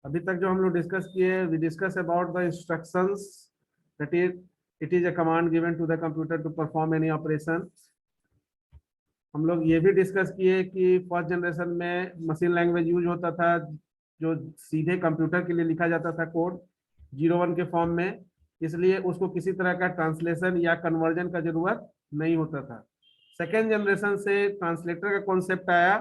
अभी तक जो हम लोग डिस्कस किए, we discuss about the instructions that is it is a command given to the computer to perform any operation. हम लोग ये भी डिस्कस किए कि फर्स्ट जनरेशन में मशीन लैंग्वेज यूज होता था, जो सीधे कंप्यूटर के लिए लिखा जाता था कोड 01 के फॉर्म में, इसलिए उसको किसी तरह का ट्रांसलेशन या कन्वर्जन का जरूरत नहीं होता था। सेकेंड जनरेशन से ट्रांसलेटर का कॉन्सेप्ट आया,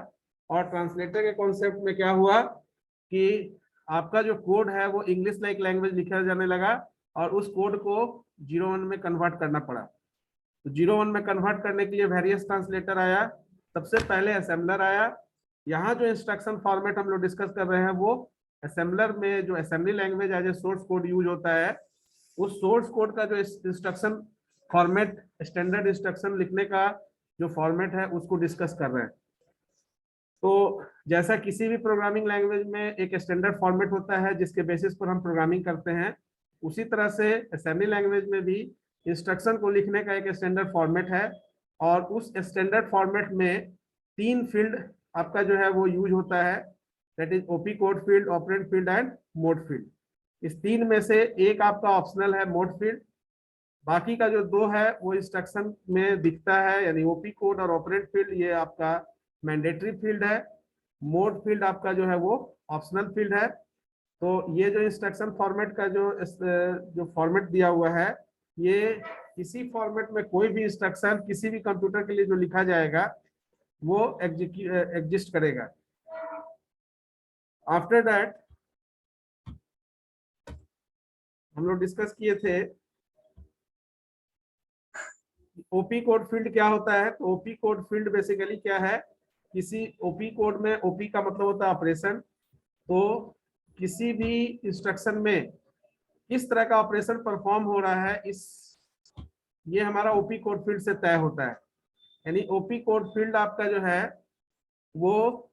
और ट्रांसलेटर के कॉन्सेप्ट में क्या हुआ कि आपका जो कोड है वो इंग्लिश लाइक लैंग्वेज लिखा जाने लगा, और उस कोड को 01 में कन्वर्ट करना पड़ा। तो 01 में कन्वर्ट करने के लिए वेरियस ट्रांसलेटर आया। सबसे पहले असेंबलर आया। यहाँ जो इंस्ट्रक्शन फॉर्मेट हम लोग डिस्कस कर रहे हैं वो असेंबलर में जो assembly language as a source code use होता है, उस सोर्स कोड का जो इंस्ट्रक्शन फॉर्मेट, स्टैंडर्ड इंस्ट्रक्शन लिखने का जो फॉर्मेट है उसको डिस्कस कर रहे हैं। तो जैसा किसी भी प्रोग्रामिंग लैंग्वेज में एक स्टैंडर्ड फॉर्मेट होता है जिसके बेसिस पर हम प्रोग्रामिंग करते हैं, उसी तरह से असेंबली लैंग्वेज में भी इंस्ट्रक्शन को लिखने का एक स्टैंडर्ड फॉर्मेट है, और उस स्टैंडर्ड फॉर्मेट में 3 फील्ड आपका जो है वो यूज होता है, that is OP code field, operand field and mode field. इस 3 में से एक आपका ऑप्शनल है, मोड फील्ड। बाकी का जो 2 है वो इंस्ट्रक्शन में दिखता है, यानी ओपी कोड और ऑपरेंड फील्ड ये आपका मैंडेटरी फील्ड है, मोड फील्ड आपका जो है वो ऑप्शनल फील्ड है। तो ये जो इंस्ट्रक्शन फॉर्मेट का जो फॉर्मेट दिया हुआ है, ये किसी फॉर्मेट में कोई भी इंस्ट्रक्शन किसी भी कंप्यूटर के लिए जो लिखा जाएगा वो एग्जिस्ट करेगा। आफ्टर दैट हम लोग डिस्कस किए थे ओपी कोड फील्ड क्या होता है। तो ओपी कोड फील्ड बेसिकली क्या है, किसी ओपी कोड में, ओपी का मतलब होता है ऑपरेशन, तो किसी भी इंस्ट्रक्शन में किस तरह का ऑपरेशन परफॉर्म हो रहा है, ये हमारा ओपी कोड फील्ड से तय होता है। यानी ओपी कोड फील्ड आपका जो है वो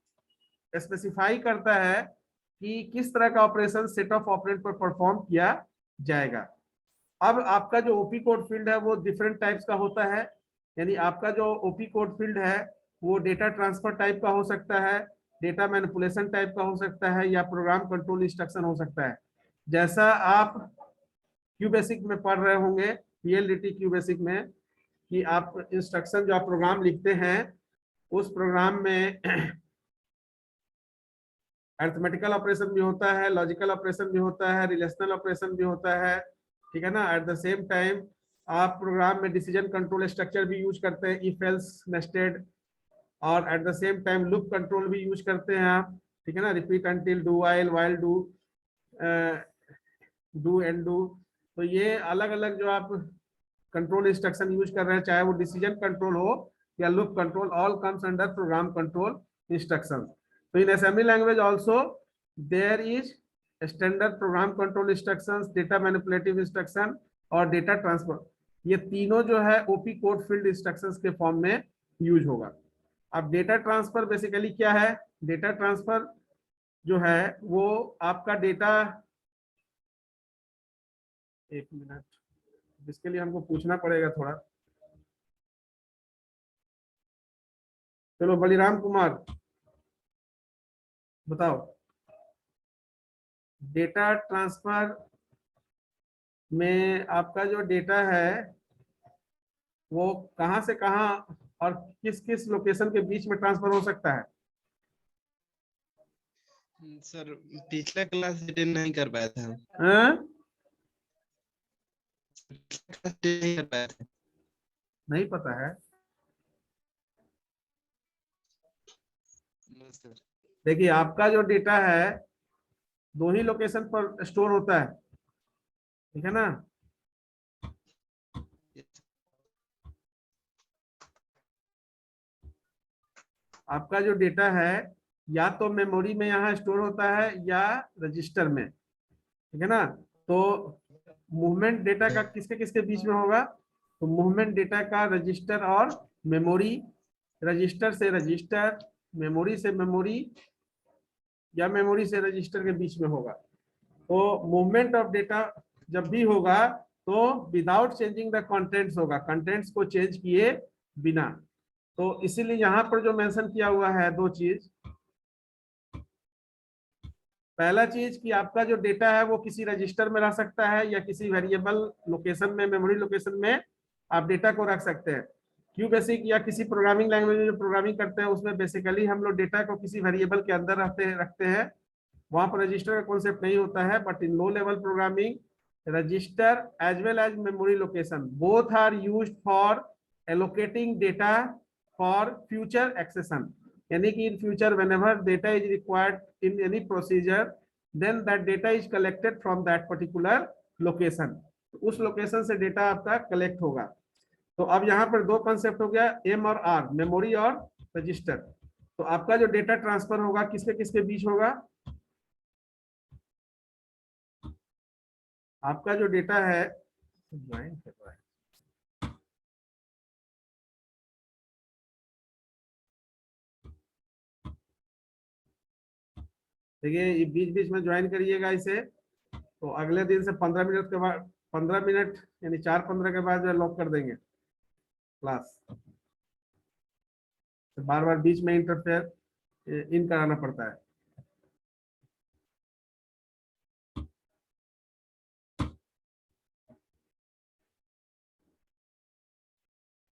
स्पेसिफाई करता है कि किस तरह का ऑपरेशन सेट ऑफ ऑपरेंड पर परफॉर्म किया जाएगा। अब आपका जो ओपी कोड फील्ड है वो डिफरेंट टाइप्स का होता है। यानी आपका जो ओपी कोड फील्ड है वो डेटा ट्रांसफर टाइप का हो सकता है, डेटा मैनिपुलेशन टाइप का हो सकता है, या प्रोग्राम कंट्रोल इंस्ट्रक्शन हो सकता है। जैसा आप क्यूबेसिक में पढ़ रहे होंगे, पीएलडीटी क्यूबेसिक में, कि आप इंस्ट्रक्शन जो आप प्रोग्राम लिखते हैं उस प्रोग्राम में अरिथमेटिकल ऑपरेशन भी होता है, लॉजिकल ऑपरेशन भी होता है, रिलेशनल ऑपरेशन भी होता है, ठीक है ना। एट द सेम टाइम आप प्रोग्राम में डिसीजन कंट्रोल स्ट्रक्चर भी यूज करते हैं, इफ एल्स नेस्टेड, और at the same time loop control भी यूज करते हैं आप, ठीक है ना, repeat until, do while do, do and do. तो ये अलग अलग जो आप कंट्रोल इंस्ट्रक्शन यूज कर रहे हैं, चाहे वो डिसीजन कंट्रोल हो या loop control, all comes under program control instruction. तो in assembly language also there is standard program control instructions, data manipulative instruction और डेटा ट्रांसफर। ये तीनों जो है ओपी कोड फील्ड इंस्ट्रक्शंस के फॉर्म में यूज होगा। अब डेटा ट्रांसफर बेसिकली क्या है, डेटा ट्रांसफर जो है वो आपका डेटा, एक मिनट, जिसके लिए हमको पूछना पड़ेगा थोड़ा। चलो बलिराम कुमार बताओ, डेटा ट्रांसफर में आपका जो डेटा है वो कहां से कहां और किस किस लोकेशन के बीच में ट्रांसफर हो सकता है? सर पिछला क्लास अटेंड नहीं कर पाया था। नहीं कर पाया था। नहीं पता है। देखिए आपका जो डेटा है 2 ही लोकेशन पर स्टोर होता है, ठीक है ना। आपका जो डेटा है या तो मेमोरी में यहाँ स्टोर होता है या रजिस्टर में, ठीक है ना। तो मूवमेंट डेटा का किसके किसके बीच में होगा, तो मूवमेंट डेटा का रजिस्टर और मेमोरी, रजिस्टर से रजिस्टर, मेमोरी से मेमोरी, या मेमोरी से रजिस्टर के बीच में होगा। तो मूवमेंट ऑफ डेटा जब भी होगा तो विदाउट चेंजिंग द कंटेंट्स होगा, कंटेंट्स को चेंज किए बिना। तो इसीलिए यहाँ पर जो मेंशन किया हुआ है 2 चीज, पहला चीज कि आपका जो डेटा है वो किसी रजिस्टर में रह सकता है या किसी वेरिएबल लोकेशन में, मेमोरी लोकेशन में आप डेटा को रख सकते हैं। क्यू बेसिक या किसी प्रोग्रामिंग लैंग्वेज में जो प्रोग्रामिंग करते हैं उसमें बेसिकली हम लोग डेटा को किसी वेरिएबल के अंदर रखते हैं, वहां पर रजिस्टर का कॉन्सेप्ट नहीं होता है। But in low level programming, register as well as memory location both are used for allocating data for future accession. यानी कि in future whenever data is required in any procedure, then that data is collected from that particular location. उस location से data आपका collect होगा। तो अब यहाँ पर दो कंसेप्ट हो गया, एम और आर, मेमोरी और रजिस्टर। तो आपका जो डेटा ट्रांसफर होगा किसके किसके बीच होगा? आपका जो डेटा है, ज्वाइन कर रहा है, देखिए ये बीच बीच में ज्वाइन करिएगा इसे। तो अगले दिन से 15 मिनट के बाद, 15 मिनट यानी 4:15 के बाद जो लॉक कर देंगे क्लास। तो बार बार बीच में इंटरफेयर इन कराना पड़ता है।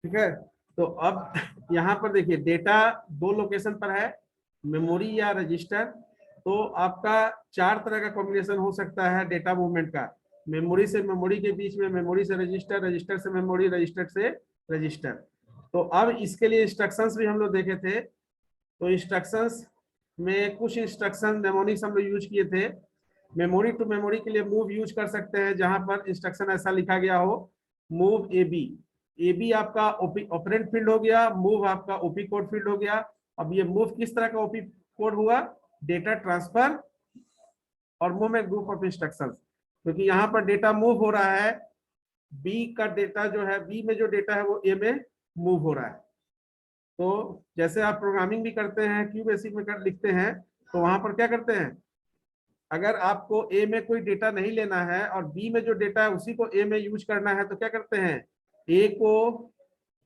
ठीक है, तो अब यहाँ पर देखिए डेटा दो लोकेशन पर है, मेमोरी या रजिस्टर। तो आपका 4 तरह का कॉम्बिनेशन हो सकता है डेटा मूवमेंट का। मेमोरी से मेमोरी के बीच में, मेमोरी से रजिस्टर, रजिस्टर से मेमोरी, रजिस्टर से रजिस्टर। तो अब इसके लिए इंस्ट्रक्शंस भी हम लोग देखे थे। तो इंस्ट्रक्शंस में कुछ इंस्ट्रक्शन नेमोनिक्स हम लोग यूज किए थे। मेमोरी टू मेमोरी के लिए मूव यूज कर सकते हैं, जहां पर इंस्ट्रक्शन ऐसा लिखा गया हो, move A B. A B आपका ऑपरेंड फील्ड हो गया, मूव आपका ओपी कोड फील्ड हो गया। अब ये मूव किस तरह का ओपी कोड हुआ? डेटा ट्रांसफर और मूव में ग्रुप ऑफ इंस्ट्रक्शंस, क्योंकि यहाँ पर डेटा मूव हो रहा है, बी का डेटा जो है, बी में जो डेटा है वो ए में मूव हो रहा है। तो जैसे आप प्रोग्रामिंग भी करते हैं, क्यू बेसिक में लिखते हैं, तो वहां पर क्या करते हैं, अगर आपको ए में कोई डेटा नहीं लेना है और बी में जो डेटा है उसी को ए में यूज करना है, तो क्या करते हैं, ए को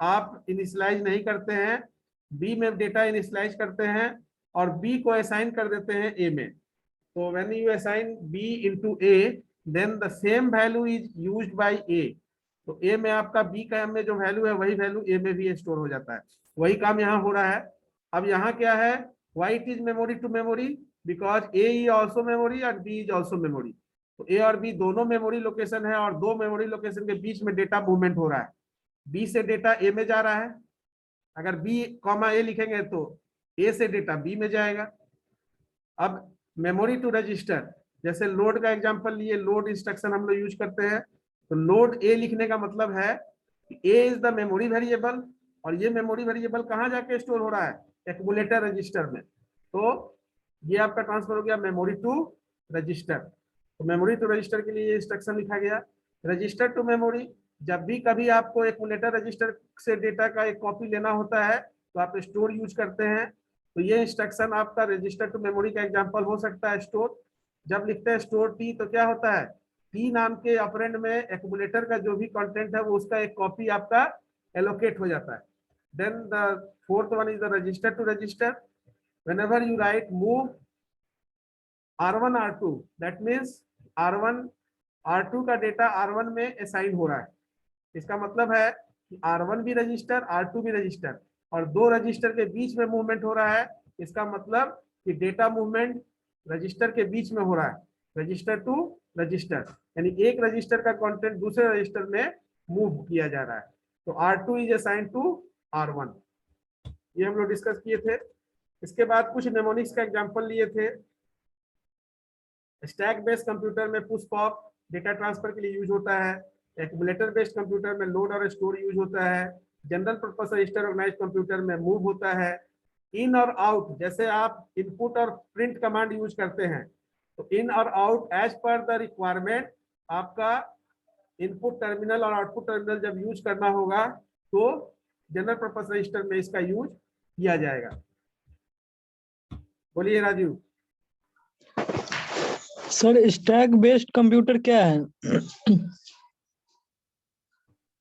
आप इनिशियलाइज नहीं करते हैं, बी में डेटा इनिशियलाइज करते हैं और बी को असाइन कर देते हैं ए में। तो when you assign B into A, then the same value is used by A. तो ए में आपका बी का में जो वैल्यू है वही वैल्यू ए में भी स्टोर हो जाता है। वही काम यहाँ हो रहा है। अब यहाँ क्या है, why it is memory to memory, because A is also memory और बी इज ऑल्सो मेमोरी। तो ए और बी दोनों मेमोरी लोकेशन है और दो मेमोरी लोकेशन के बीच में डेटा मूवमेंट हो रहा है। बी से डेटा ए में जा रहा है, अगर बी कॉमा ए लिखेंगे तो ए से डेटा बी में जाएगा। अब मेमोरी टू रजिस्टर, जैसे लोड का एग्जांपल लिए, लोड इंस्ट्रक्शन हम लोग यूज करते हैं। तो लोड ए लिखने का मतलब है कि ए इज द मेमोरी वेरिएबल, और ये मेमोरी वेरिएबल कहाँ जाके स्टोर हो रहा है, एक्यूमुलेटर रजिस्टर में। तो ये आपका ट्रांसफर हो गया मेमोरी टू रजिस्टर। तो मेमोरी टू रजिस्टर के लिए ये इंस्ट्रक्शन लिखा गया। रजिस्टर टू मेमोरी, जब भी कभी आपको एक्यूमुलेटर रजिस्टर से डेटा का एक कॉपी लेना होता है तो आप स्टोर यूज करते हैं। तो ये इंस्ट्रक्शन आपका रजिस्टर टू मेमोरी का एग्जांपल हो सकता है स्टोर। जब लिखते हैं स्टोर टी, तो क्या होता है, टी नाम के ऑपरेंड में एक्यूमुलेटर का जो भी कंटेंट है वो उसका एक कॉपी आपका एलोकेट हो जाता है। Then the fourth one is the register to register. whenever you write move r1 r2, that means r1 r2 का डेटा r1 में असाइन हो रहा है। इसका मतलब है कि r1 भी रजिस्टर, r2 भी रजिस्टर, और दो रजिस्टर के बीच में मूवमेंट हो रहा है। इसका मतलब कि डेटा मूवमेंट रजिस्टर के बीच में हो रहा है, रजिस्टर टू रजिस्टर, यानी एक रजिस्टर का कंटेंट दूसरे रजिस्टर में मूव किया जा रहा है। तो r2 is assign to r1। ये हम लोग डिस्कस किए थे। इसके बाद कुछ नेमोनिक्स का एग्जांपल लिए थे। स्टैक बेस्ड कंप्यूटर में पुश पॉप डेटा ट्रांसफर के लिए यूज होता है। एक्यूमुलेटर बेस्ड कंप्यूटर में लोड और स्टोर यूज होता है। General purpose register organize computer में मूव होता है। इन और आउट, जैसे आप इनपुट और प्रिंट कमांड यूज करते हैं, तो इन और out as per the requirement आपका इनपुट टर्मिनल और आउटपुट टर्मिनल जब यूज करना होगा तो जनरल पर्पस रजिस्टर में इसका यूज किया जाएगा। बोलिए Raju. Sir stack based computer क्या है?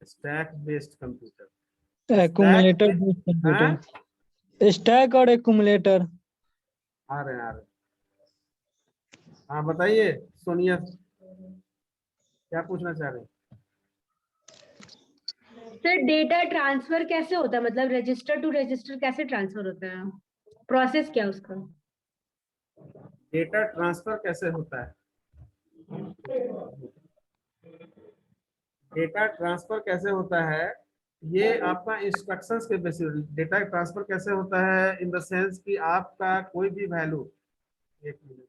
Stack based computer, accumulator based computer, stack और एक्यूमुलेटर। आ रहे हैं। हाँ बताइए सोनिया, क्या पूछना चाह रहे हैं? सर डेटा ट्रांसफर कैसे होता है, मतलब रजिस्टर टू रजिस्टर कैसे ट्रांसफर होता है, प्रोसेस क्या है उसका? डेटा ट्रांसफर कैसे होता है? डेटा ट्रांसफर कैसे होता है, ये आपका इंस्ट्रक्शंस के बेसिस। डेटा ट्रांसफर कैसे होता है इन द सेंस कि आपका कोई भी वैल्यू, एक मिनट,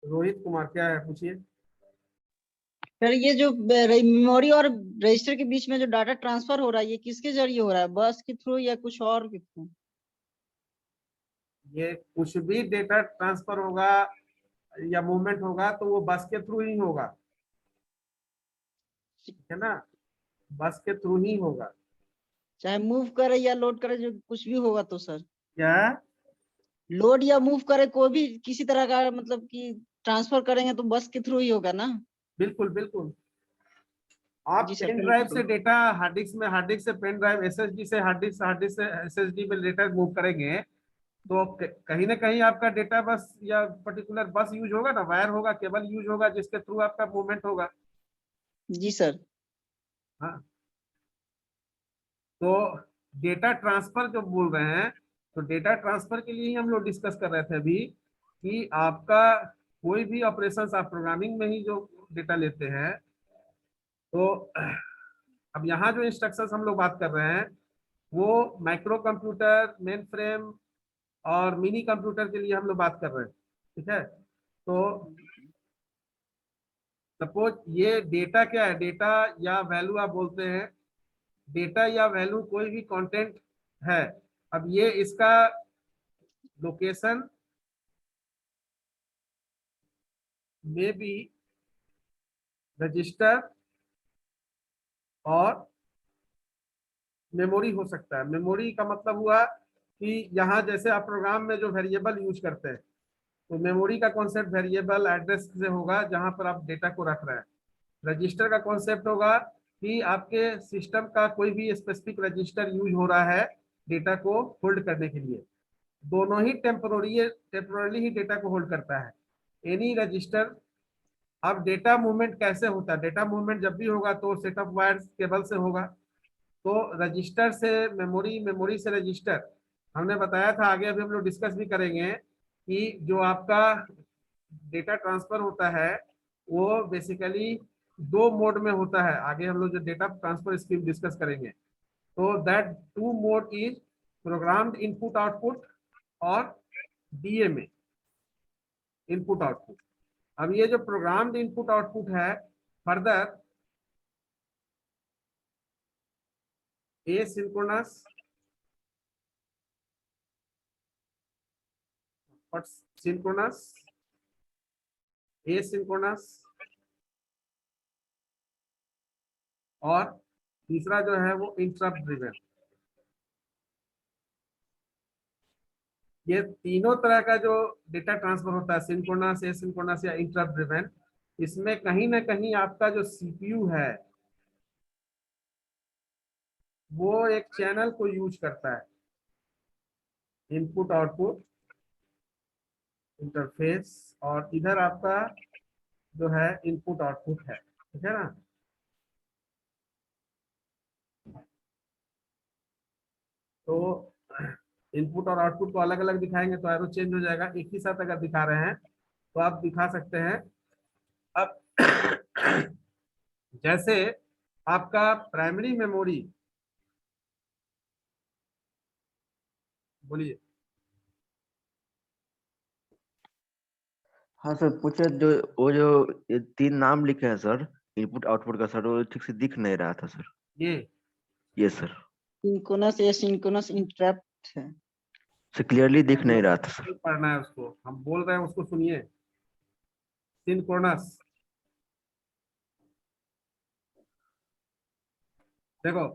रोहित कुमार क्या है पूछिए। सर ये जो मेमोरी और रजिस्टर के बीच में जो डाटा ट्रांसफर हो रहा है, ये किसके जरिए हो रहा है, बस के थ्रू या कुछ और के थ्रू? ये कुछ भी डेटा ट्रांसफर होगा या मूवमेंट होगा तो वो बस के थ्रू ही होगा, ठीक है ना, बस के थ्रू ही होगा। चाहे मूव करे या लोड करे, जो कुछ भी होगा तो सर, क्या? लोड या मूव करे कोई भी किसी तरह का, मतलब कि ट्रांसफर करेंगे तो बस के थ्रू ही होगा ना? बिल्कुल बिल्कुल। आप जी सर, पेन ड्राइव से डेटा हार्ड डिस्क में, हार्ड डिस्क से पेन ड्राइव, एसएसडी से हार्ड डिस्क, हार्ड डिस्क से एसएसडी में डेटा मूव करेंगे तो कहीं ना कहीं आपका डेटा बस या पर्टिकुलर बस यूज होगा ना, वायर होगा, केबल यूज होगा जिसके थ्रू आपका मूवमेंट होगा। जी सर। हाँ, तो डेटा ट्रांसफर जो बोल रहे हैं, तो डेटा ट्रांसफर के लिए ही हम लोग डिस्कस कर रहे थे अभी कि आपका कोई भी ऑपरेशंस आप प्रोग्रामिंग में ही जो डेटा लेते हैं, तो अब यहाँ जो इंस्ट्रक्शंस हम लोग बात कर रहे हैं वो माइक्रो कंप्यूटर, मेन फ्रेम और मिनी कंप्यूटर के लिए हम लोग बात कर रहे हैं, ठीक है। तो सपोज ये डेटा क्या है, डेटा या वैल्यू आप बोलते हैं, डेटा या वैल्यू कोई भी कंटेंट है। अब ये इसका लोकेशन में भी रजिस्टर और मेमोरी हो सकता है। मेमोरी का मतलब हुआ कि यहाँ जैसे आप प्रोग्राम में जो वेरिएबल यूज करते हैं, तो मेमोरी का कॉन्सेप्ट वेरिएबल एड्रेस से होगा जहां पर आप डेटा को रख रहे हैं। रजिस्टर का कॉन्सेप्ट होगा कि आपके सिस्टम का कोई भी स्पेसिफिक रजिस्टर यूज हो रहा है डेटा को होल्ड करने के लिए। दोनों ही टेम्पोरली ही डेटा को होल्ड करता है, एनी रजिस्टर। अब डेटा मूवमेंट कैसे होता है, डेटा मूवमेंट जब भी होगा तो सेट ऑफ वायर्स केबल से होगा। तो रजिस्टर से मेमोरी, मेमोरी से रजिस्टर, हमने बताया था, आगे अभी हम लोग डिस्कस भी करेंगे कि जो आपका डेटा ट्रांसफर होता है वो बेसिकली दो मोड में होता है। आगे हम लोग जो डेटा ट्रांसफर स्कीम डिस्कस करेंगे, तो that two mode is programmed input output और डीएमए, इनपुट आउटपुट। अब ये जो प्रोग्राम्ड इनपुट आउटपुट है, फर्दर एसिंक्रोनस और सिंक्रोनस, एसिंक्रोनस, और तीसरा जो है वो इंटरप्ट ड्रिवन। ये तीनों तरह का जो डेटा ट्रांसफर होता है, सिंक्रोनस, एसिंक्रोनस या इंटरप्ट ड्रिवन, इसमें कहीं ना कहीं आपका जो सीपीयू है वो एक चैनल को यूज करता है, इनपुट आउटपुट इंटरफेस, और इधर आपका जो है इनपुट आउटपुट है, ठीक है ना। तो इनपुट और आउटपुट को अलग अलग दिखाएंगे तो एरो चेंज हो जाएगा। एक ही साथ अगर दिखा रहे हैं तो आप दिखा सकते हैं। अब जैसे आपका प्राइमरी मेमोरी, बोलिए। हाँ सर पूछे, जो वो जो ये तीन नाम लिखे हैं सर, इनपुट आउटपुट का सर, वो ठीक से दिख नहीं रहा था सर। ये सर सिंक्रोनस एसिंक्रोनस इंटरप्ट है। सर क्लियरली दिख नहीं रहा था सर। पढ़ना है उसको, हम बोल रहे हैं उसको सुनिए। सिंक्रोनस, देखो,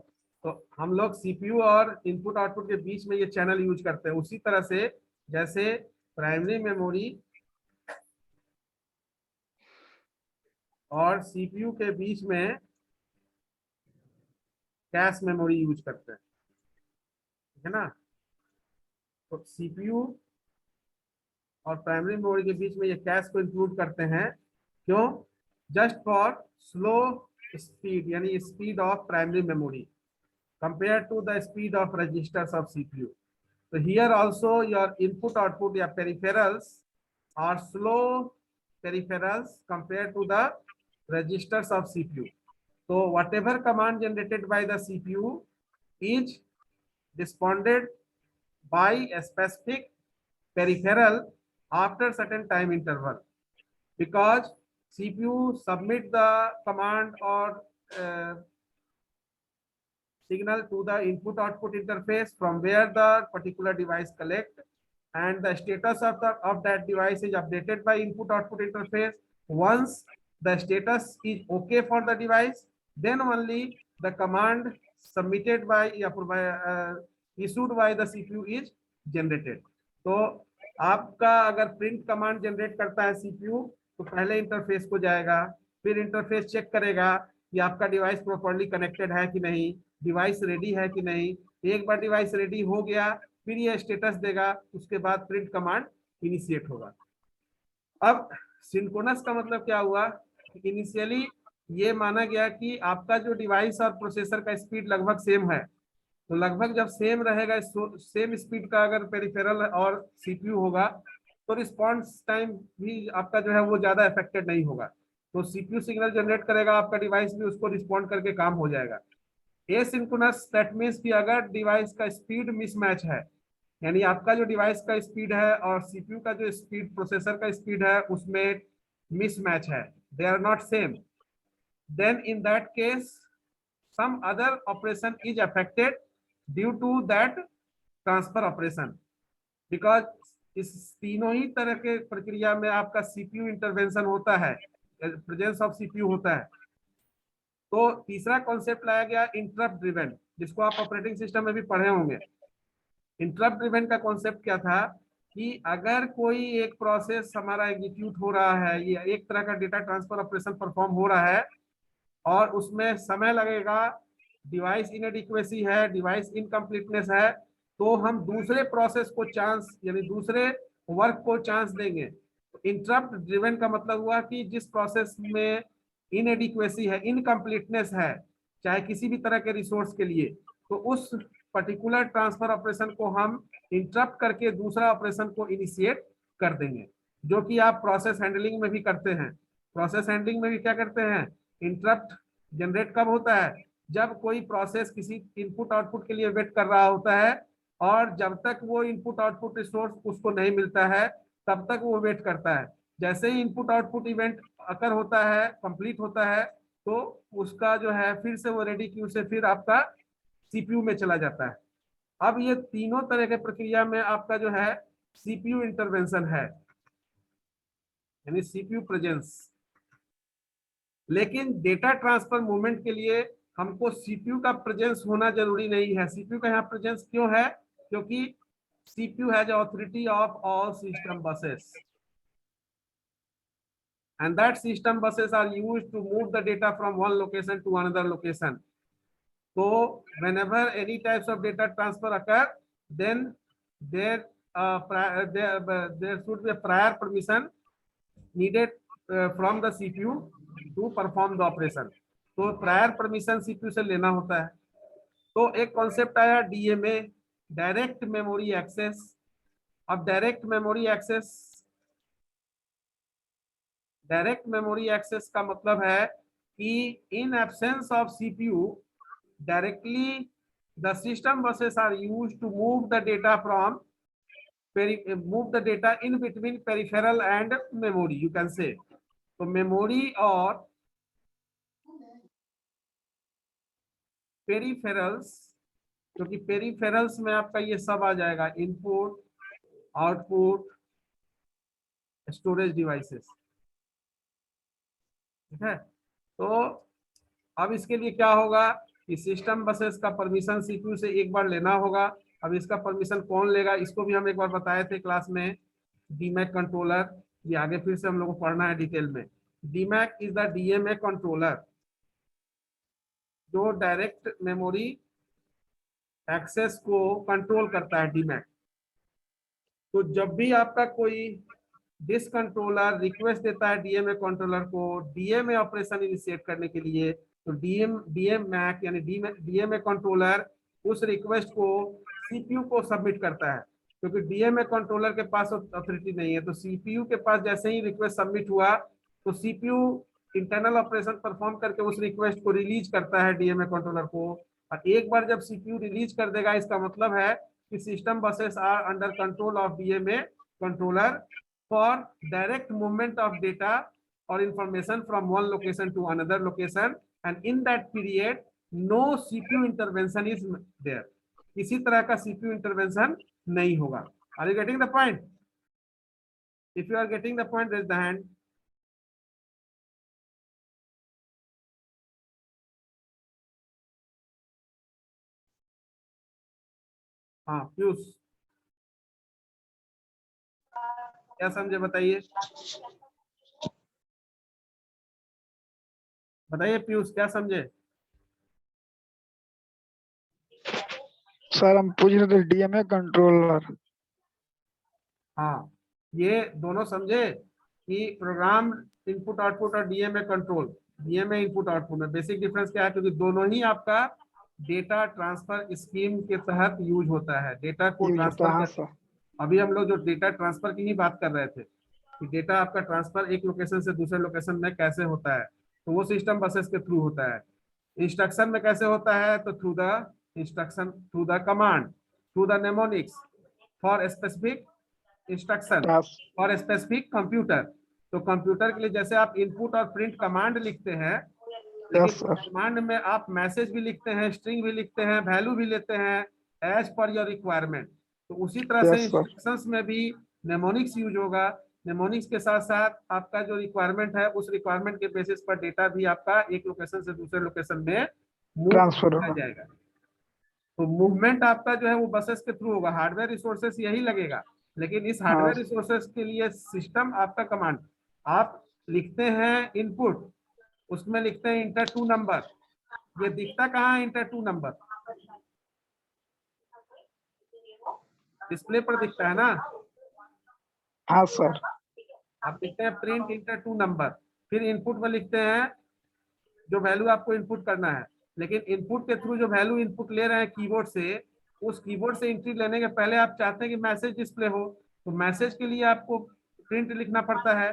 तो हम लोग सीपीयू और इनपुट आउटपुट के बीच में ये चैनल यूज करते हैं, उसी तरह से जैसे प्राइमरी मेमोरी और सीपीयू के बीच में कैश मेमोरी यूज करते हैं, ठीक है ना। तो सीपीयू और प्राइमरी मेमोरी के बीच में ये कैश को इंक्लूड करते हैं। क्यों? जस्ट फॉर स्लो स्पीड, यानी speed of primary memory compared to the speed of registers of CPU. So here also your input output या peripherals are slow peripherals compared to the registers of CPU. So whatever command generated by the CPU is responded by a specific peripheral after certain time interval, because CPU submit the command or signal to the input output interface from where the particular device collect, and the status of that device is updated by input output interface. Once the status is okay for the device, then only the command submitted by issued by the CPU is generated. तो आपका अगर print command generate करता है CPU, तो पहले interface को जाएगा, फिर इंटरफेस चेक करेगा कि आपका डिवाइस प्रॉपर्ली कनेक्टेड है कि नहीं, डिवाइस रेडी है कि नहीं। एक बार डिवाइस रेडी हो गया, फिर ये स्टेटस देगा, उसके बाद प्रिंट कमांड इनिशिएट होगा। अब सिंक्रोनस का मतलब क्या हुआ? इनिशियली ये माना गया कि आपका जो डिवाइस और प्रोसेसर का स्पीड लगभग सेम है, तो लगभग जब सेम रहेगा, सेम स्पीड का अगर पेरिफेरल और सीपीयू होगा, तो रिस्पॉन्स टाइम भी आपका जो है वो ज्यादा अफेक्टेड नहीं होगा। तो सीपीयू सिग्नल जनरेट करेगा, आपका डिवाइस भी उसको रिस्पॉन्ड करके काम हो जाएगा। एसिंक्रोनस दैट मींस कि अगर डिवाइस का स्पीड मिसमैच है, यानी आपका जो डिवाइस का स्पीड है और सीपीयू का जो स्पीड, प्रोसेसर का स्पीड है, उसमें मिसमैच है, they are not same, then in that case some other operation is affected due to that transfer operation, because इस तीनों ही तरह के प्रक्रिया में आपका सीपीयू इंटरवेंशन होता है, प्रेजेंस ऑफ सीपीयू होता है। तो तीसरा कॉन्सेप्ट लाया गया इंटरप्ट ड्रिवन, जिसको आप ऑपरेटिंग सिस्टम में भी पढ़े होंगे। इंटरप्ट ड्रिवन का कॉन्सेप्ट क्या था कि अगर कोई एक प्रोसेस हमारा एग्जीक्यूट हो रहा है, ये एक तरह का डेटा ट्रांसफर ऑपरेशन परफॉर्म हो रहा है और उसमें समय लगेगा, डिवाइस इनएडिक्वेसी है, डिवाइस इनकम्प्लीटनेस है, तो हम दूसरे प्रोसेस को चांस, यानी दूसरे वर्क को चांस देंगे। इंटरप्ट ड्रिवन का मतलब हुआ कि जिस प्रोसेस में इनएडिक्वेसी है, इनकम्प्लीटनेस है, चाहे किसी भी तरह के रिसोर्स के लिए, तो उस पर्टिकुलर ट्रांसफर ऑपरेशन को हम इंटरप्ट करके दूसरा ऑपरेशन को इनिशिएट कर देंगे, जो कि आप प्रोसेस हैंडलिंग में भी करते हैं। प्रोसेस हैंडलिंग में भी क्या करते हैं? इंटरप्ट जनरेट कब होता है? जब कोई प्रोसेस किसी इनपुट आउटपुट के लिए वेट कर रहा होता है, और जब तक वो इनपुट आउटपुट रिसोर्स उसको नहीं मिलता है, तब तक वो वेट करता है। जैसे ही इनपुट आउटपुट इवेंट अकर होता है, कंप्लीट होता है, तो उसका जो है फिर से वो रेडी क्यू से फिर आपका सीपीयू में चला जाता है। अब ये तीनों तरह के प्रक्रिया में आपका जो है सीपीयू इंटरवेंशन है, यानी सीपीयू प्रेजेंस। लेकिन डेटा ट्रांसफर मूवमेंट के लिए हमको सीपीयू का प्रेजेंस होना जरूरी नहीं है। सीपीयू का यहाँ प्रेजेंस क्यों है? क्योंकि CPU has authority of all system buses, and that system buses are used to move the data from one location to another location. So whenever any types of data transfer occur, then there should be a prior permission needed from the CPU to perform the operation. तो prior permission CPU से लेना होता है। तो एक concept आया DMA, direct memory access. अब direct memory access का मतलब है कि in absence of CPU, directly the system buses are used to move the data in between peripheral and memory, you can say. तो मेमोरी और peripherals, क्योंकि peripherals में आपका ये सब आ जाएगा, इनपुट, आउटपुट, स्टोरेज डिवाइसेस, ठीक है। तो अब इसके लिए क्या होगा कि सिस्टम बसेस का परमिशन सीपीयू से एक बार लेना होगा। अब इसका परमिशन कौन लेगा, इसको भी हम एक बार बताए थे क्लास में, डीमैक कंट्रोलर। ये आगे फिर से हम लोग को पढ़ना है डिटेल में। डीमैक इज द डीएमए कंट्रोलर, जो डायरेक्ट मेमोरी एक्सेस को कंट्रोल करता है, डीमैक। तो जब भी आपका कोई डिस्क कंट्रोलर रिक्वेस्ट देता है डीएमए कंट्रोलर को डीएमए ऑपरेशन इनिशिएट करने के लिए, तो डीएम मैक यानी डीएमए कंट्रोलर उस रिक्वेस्ट को सीपीयू को सबमिट करता है, क्योंकि डीएमए कंट्रोलर के पास अथॉरिटी नहीं है। तो सीपीयू के पास जैसे ही रिक्वेस्ट सबमिट हुआ तो सीपीयू इंटरनल ऑपरेशन परफॉर्म करके उस रिक्वेस्ट को रिलीज करता है डीएमए कंट्रोलर को। और एक बार जब सीपीयू रिलीज कर देगा, इसका मतलब है कि system buses are under control of DMA controller for direct movement of data or information from one location to another location, and in that period no CPU intervention is there. किसी तरह का CPU intervention नहीं होगा। Are you getting the point? If you are getting the point, raise the hand. हाँ पीयूष, क्या समझे बताइए, बताइए पीयूष क्या समझे। सर हम पूछ रहे थे डीएमए कंट्रोलर। हाँ ये दोनों समझे कि प्रोग्राम इनपुट आउटपुट और DMA control, DMA input output में बेसिक डिफरेंस क्या है, क्योंकि दोनों ही आपका डेटा ट्रांसफर स्कीम के तहत यूज होता है। डेटा को ट्रांसफर हाँ सर। अभी हम लोग जो डेटा ट्रांसफर की ही बात कर रहे थे कि डेटा आपका ट्रांसफर एक लोकेशन से दूसरे लोकेशन में कैसे होता है, तो वो सिस्टम बसेस के थ्रू होता है। इंस्ट्रक्शन में कैसे होता है, तो through the instruction, through the command, through the mnemonics for specific instruction for specific computer. तो कंप्यूटर के लिए जैसे आप इनपुट और प्रिंट कमांड लिखते हैं, लेकिन कमांड में आप मैसेज भी लिखते हैं, स्ट्रिंग भी लिखते हैं, वैल्यू भी लेते हैं एज पर योर रिक्वायरमेंट। तो उसी तरह से इंस्ट्रक्शंस में भी नेमोनिक्स यूज होगा। नेमोनिक्स के साथ साथ आपका जो रिक्वायरमेंट है, उस रिक्वायरमेंट के बेसिस पर डेटा भी आपका एक लोकेशन से दूसरे लोकेशन में ट्रांसफर हो जाएगा। तो मूवमेंट आपका जो है वो बसेस के थ्रू होगा। हार्डवेयर रिसोर्सेस यही लगेगा, लेकिन इस हार्डवेयर रिसोर्सेस के लिए सिस्टम आपका कमांड, आप लिखते हैं इनपुट, उसमें लिखते हैं इंटर टू नंबर। ये दिखता कहाँ है इंटर टू नंबर, डिस्प्ले पर दिखता है ना। हाँ सर। आप लिखते हैं प्रिंट इंटर टू नंबर, फिर इनपुट में लिखते हैं जो वैल्यू आपको इनपुट करना है। लेकिन इनपुट के थ्रू जो वैल्यू इनपुट ले रहे हैं कीबोर्ड से, उस कीबोर्ड से एंट्री लेने के पहले आप चाहते हैं कि मैसेज डिस्प्ले हो, तो मैसेज के लिए आपको प्रिंट लिखना पड़ता है,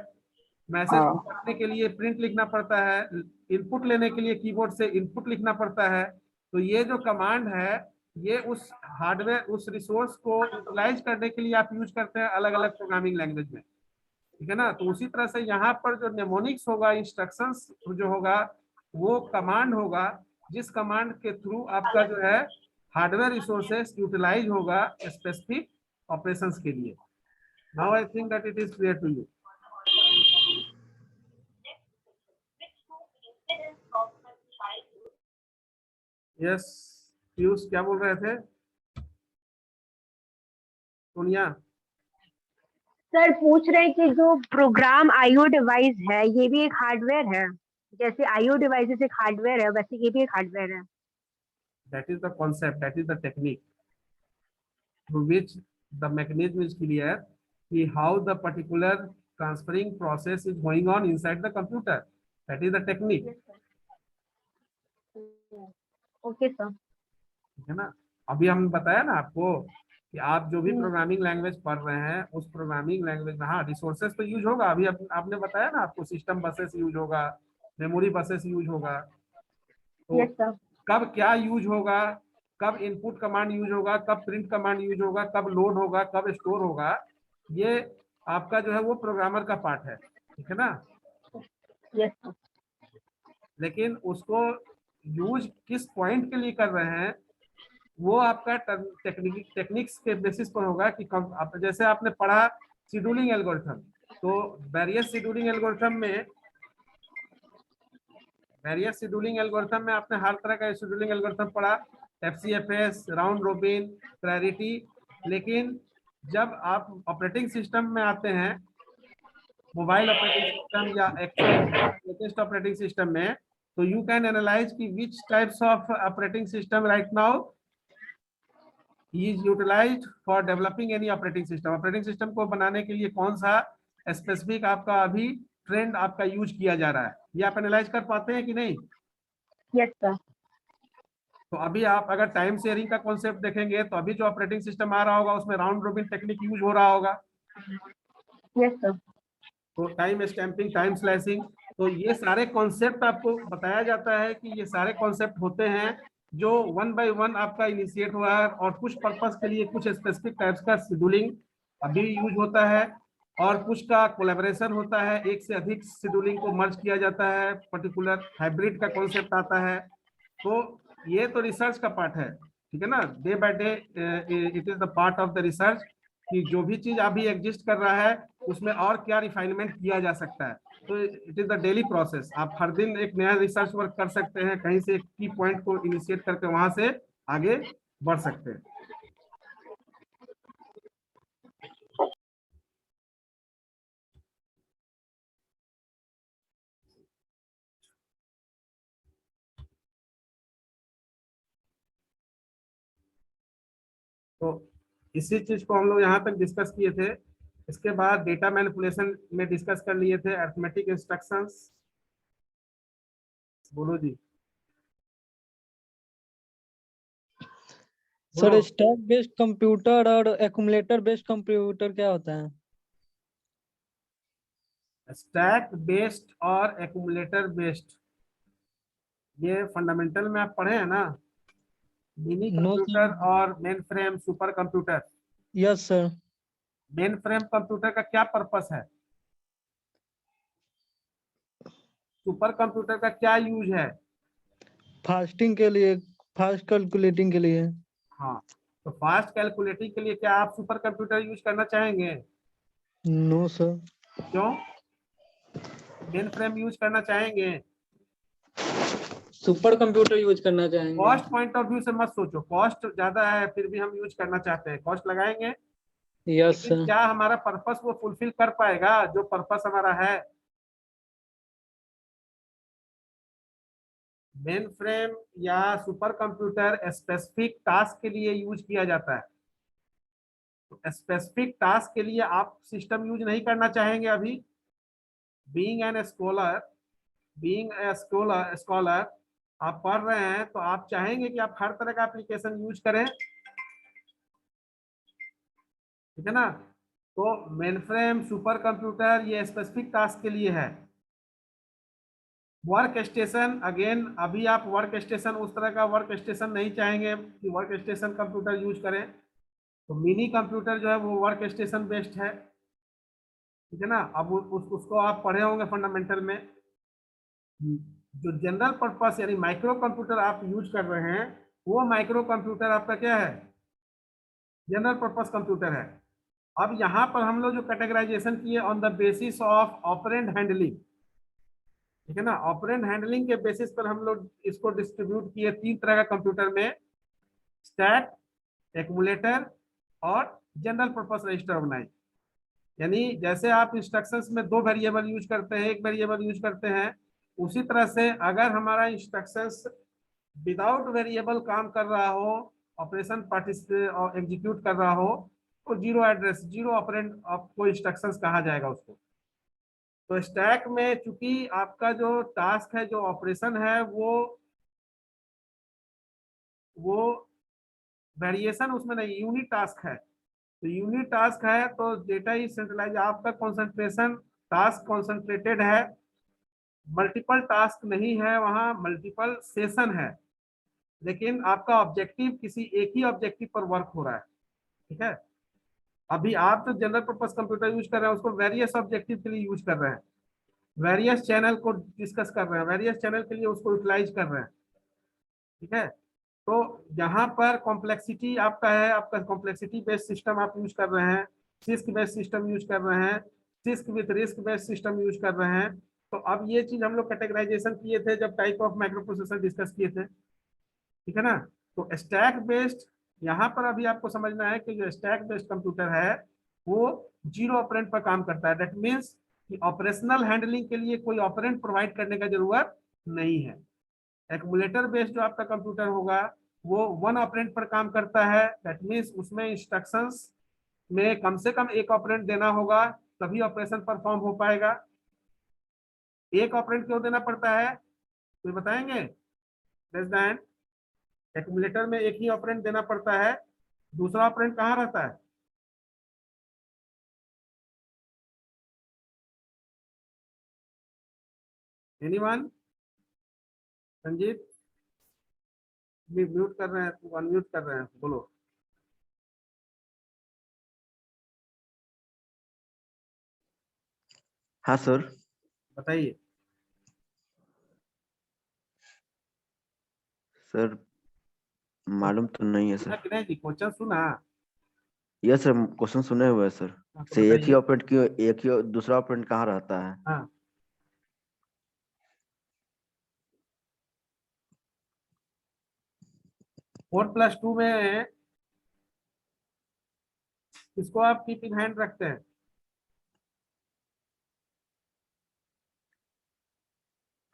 मैसेज पढ़ने के लिए प्रिंट लिखना पड़ता है, इनपुट लेने के लिए कीबोर्ड से इनपुट लिखना पड़ता है। तो ये जो कमांड है, ये उस हार्डवेयर, उस रिसोर्स को यूटिलाइज करने के लिए आप यूज करते हैं अलग अलग प्रोग्रामिंग लैंग्वेज में, ठीक है ना। तो उसी तरह से यहाँ पर जो नेमोनिक्स होगा, इंस्ट्रक्शंस जो होगा, वो कमांड होगा जिस कमांड के थ्रू आपका जो है हार्डवेयर रिसोर्सेस यूटिलाइज होगा स्पेसिफिक ऑपरेशंस के लिए। Now I think that it is clear to you. Yes Piyush क्या बोल रहे थे, सोनिया। सर पूछ रहे हैं कि जो प्रोग्राम आईओ डिवाइस है ये भी एक हार्डवेयर है, जैसे आईओ डिवाइसेस एक हार्डवेयर है वैसे ये भी एक हार्डवेयर है। That is the concept, that is the technique through which the mechanism is clear कि how the particular transferring process is going on inside the computer. That is the technique. Okay sir. ठीक है ना। अभी हम बताया ना आपको कि आप जो भी प्रोग्रामिंग लैंग्वेज पढ़ रहे हैं, उस प्रोग्रामिंग लैंग्वेज में हाँ रिसोर्सेस तो यूज होगा। अभी आपने बताया ना आपको सिस्टम बसेस यूज होगा, मेमोरी बसेस यूज होगा। तो यस सर। कब क्या यूज होगा, कब इनपुट कमांड यूज होगा, कब प्रिंट कमांड यूज होगा, कब लोड होगा, कब स्टोर होगा, ये आपका जो है वो प्रोग्रामर का पार्ट है, ठीक है ना। Yes sir. लेकिन उसको यूज किस पॉइंट के लिए कर रहे हैं, वो आपका टेक्निक्स के बेसिस पर होगा कि जैसे आपने पढ़ा शेड्यूलिंग एल्गोरिथम, तो वेरियस शेड्यूलिंग एल्गोरिथम में आपने हर तरह का शेड्यूलिंग एल्गोरिथम पढ़ा, एफसीएफएस, राउंड रोबिन, प्रायोरिटी। लेकिन जब आप ऑपरेटिंग सिस्टम में आते हैं, मोबाइल ऑपरेटिंग सिस्टम या लेटेस्ट ऑपरेटिंग सिस्टम में, तो यू कैन एनालाइज कि which types of operating system right now is utilized for developing any operating system. Operating system को बनाने के लिए कौन सा स्पेसिफिक आपका अभी ट्रेंड आपका यूज किया जा रहा है, ये आप एनालाइज कर पाते हैं कि नहीं? Yes sir. तो अभी आप अगर टाइम शेयरिंग का कॉन्सेप्ट देखेंगे तो अभी जो ऑपरेटिंग सिस्टम आ रहा होगा उसमें राउंड रोबिन टेक्निक यूज हो रहा होगा। Yes sir. तो टाइम स्टैंपिंग, टाइम स्लाइसिंग, तो ये सारे कॉन्सेप्ट आपको बताया जाता है कि ये सारे कॉन्सेप्ट होते हैं जो वन बाय वन आपका इनिशिएट हुआ है, और कुछ पर्पस के लिए कुछ स्पेसिफिक टाइप्स का शेड्यूलिंग अभी यूज होता है, और कुछ का कोलैबोरेशन होता है, एक से अधिक शेड्यूलिंग को मर्ज किया जाता है, पर्टिकुलर हाइब्रिड का कॉन्सेप्ट आता है। तो ये तो रिसर्च का पार्ट है, ठीक है ना, day by day it is the part of the research कि जो भी चीज अभी एग्जिस्ट कर रहा है उसमें और क्या रिफाइनमेंट किया जा सकता है। तो it is the daily process. आप हर दिन एक नया रिसर्च वर्क कर सकते हैं, कहीं से एक की पॉइंट को इनिशिएट करके वहां से आगे बढ़ सकते हैं। तो इसी चीज को हम लोग यहाँ तक डिस्कस किए थे। इसके बाद डेटा मैनिपुलेशन में डिस्कस कर लिए थे, अरिथमेटिक इंस्ट्रक्शंस। बोलो जी। सर बोलो। स्टैक बेस्ड कंप्यूटर और एक्यूमुलेटर बेस्ड कंप्यूटर क्या होता है? स्टैक बेस्ड और एक्यूमुलेटर बेस्ड, ये फंडामेंटल में आप पढ़े हैं ना, मिनी नो कंप्यूटर सर। और main frame super computer. Yes sir. Main frame computer का क्या पर्पस है, सुपर कंप्यूटर का क्या यूज है? फास्टिंग के लिए, फास्ट कैलकुलेटिंग के लिए। हाँ, तो फास्ट कैलकुलेटिंग के लिए क्या आप सुपर कंप्यूटर यूज करना चाहेंगे? No sir. क्यों मेन फ्रेम यूज करना चाहेंगे? सुपर कंप्यूटर यूज करना चाहेंगे। कॉस्ट पॉइंट ऑफ व्यू से मत सोचो, कॉस्ट ज्यादा है फिर भी हम यूज करना चाहते हैं, कॉस्ट लगाएंगे, यस लेकिन सर। क्या हमारा पर्पस वो फुलफिल कर पाएगा जो पर्पस हमारा है? मेन फ्रेम या सुपर कंप्यूटर स्पेसिफिक टास्क के लिए यूज किया जाता है। तो स्पेसिफिक टास्क के लिए आप सिस्टम यूज नहीं करना चाहेंगे अभी? Being an scholar, being a scholar, आप पढ़ रहे हैं तो आप चाहेंगे कि आप हर तरह का एप्लीकेशन यूज करें, ठीक है ना। तो मेन फ्रेम सुपर कंप्यूटर ये स्पेसिफिक टास्क के लिए है। वर्क स्टेशन, अगेन अभी आप वर्क स्टेशन उस तरह का वर्क स्टेशन नहीं चाहेंगे कि वर्क स्टेशन कंप्यूटर यूज करें, तो मिनी कंप्यूटर जो है वो वर्क स्टेशन बेस्ड है, ठीक है ना। अब उसको आप पढ़े होंगे फंडामेंटल में। जो जनरल पर्पस यानी माइक्रो कंप्यूटर आप यूज कर रहे हैं वो माइक्रो कंप्यूटर आपका क्या है, जनरल पर्पस कंप्यूटर है। अब यहाँ पर हम लोग जो कैटेगराइजेशन किए on the basis of operand handling, ठीक है ना, ऑपरेंड हैंडलिंग के बेसिस पर हम लोग इसको डिस्ट्रीब्यूट किए तीन तरह का कंप्यूटर में, स्टैक, एक्यूमुलेटर और जनरल पर्पस रजिस्टर बनाए। यानी जैसे आप इंस्ट्रक्शंस में दो वेरिएबल यूज करते हैं, एक वेरिएबल यूज करते हैं, उसी तरह से अगर हमारा इंस्ट्रक्शंस विदाउट वेरिएबल काम कर रहा हो, ऑपरेशन पार्टिसिपेट और एग्जीक्यूट कर रहा हो, तो जीरो एड्रेस, जीरो ऑपरेंड आपको इंस्ट्रक्शंस कहा जाएगा उसको। तो स्टैक में चूंकि आपका जो टास्क है, जो ऑपरेशन है, वो वेरिएशन उसमें नहीं, यूनिट टास्क है। तो यूनिट टास्क है तो डेटा ही सेंट्रलाइज, आपका कंसंट्रेशन टास्क कॉन्सेंट्रेटेड है, मल्टीपल टास्क नहीं है, वहां मल्टीपल सेशन है, लेकिन आपका ऑब्जेक्टिव किसी एक ही ऑब्जेक्टिव पर वर्क हो रहा है, ठीक है। अभी आप जो जनरल पर्पस कंप्यूटर यूज कर रहे हैं उसको वेरियस ऑब्जेक्टिव के लिए यूज कर रहे हैं, वेरियस चैनल को डिस्कस कर रहे हैं, वेरियस चैनल के लिए उसको यूटिलाइज कर रहे हैं, ठीक है। तो यहाँ पर कॉम्प्लेक्सिटी आपका है, आपका कॉम्प्लेक्सिटी बेस्ड सिस्टम आप यूज कर रहे हैं, सिस्क बेस्ड सिस्टम यूज कर रहे हैं, six with risk based system use कर रहे हैं। तो अब ये चीज हम लोग कैटेगराइजेशन किए थे जब type of micro processor discuss किए थे, ठीक है ना। तो स्टैक बेस्ड, यहाँ पर अभी आपको समझना है कि जो स्टैक बेस्ड कंप्यूटर है वो जीरो ऑपरेंड पर काम करता है। दैट मीन्स कि ऑपरेशनल हैंडलिंग के लिए कोई ऑपरेंड प्रोवाइड करने का जरूरत नहीं है। एक्यूमुलेटर बेस्ड जो आपका कंप्यूटर होगा वो वन ऑपरेंड पर काम करता है, दैट मीन्स उसमें इंस्ट्रक्शंस में कम से कम एक ऑपरेंड देना होगा तभी ऑपरेशन परफॉर्म हो पाएगा। एक ऑपरेंड क्यों देना पड़ता है, कोई बताएंगे? एक्यूमुलेटर में एक ही ऑपरेंड देना पड़ता है, दूसरा ऑपरेंड कहाँ रहता है? एनीवन? संजीत म्यूट कर रहे हैं, अनम्यूट कर रहे हैं, बोलो। हाँ सर। बताइए। सर मालूम तो नहीं है सुना सर। कि नहीं? क्वेश्चन सुना? यस सर, क्वेश्चन सुने हुए हैं सर। हाँ, तो से एक ही बताइए। ऑपरेंड क्यों, एक ही दूसरा ऑपरेंड कहाँ रहता है? हाँ, 4+2 में किसको आप कीप इन हैंड रखते हैं?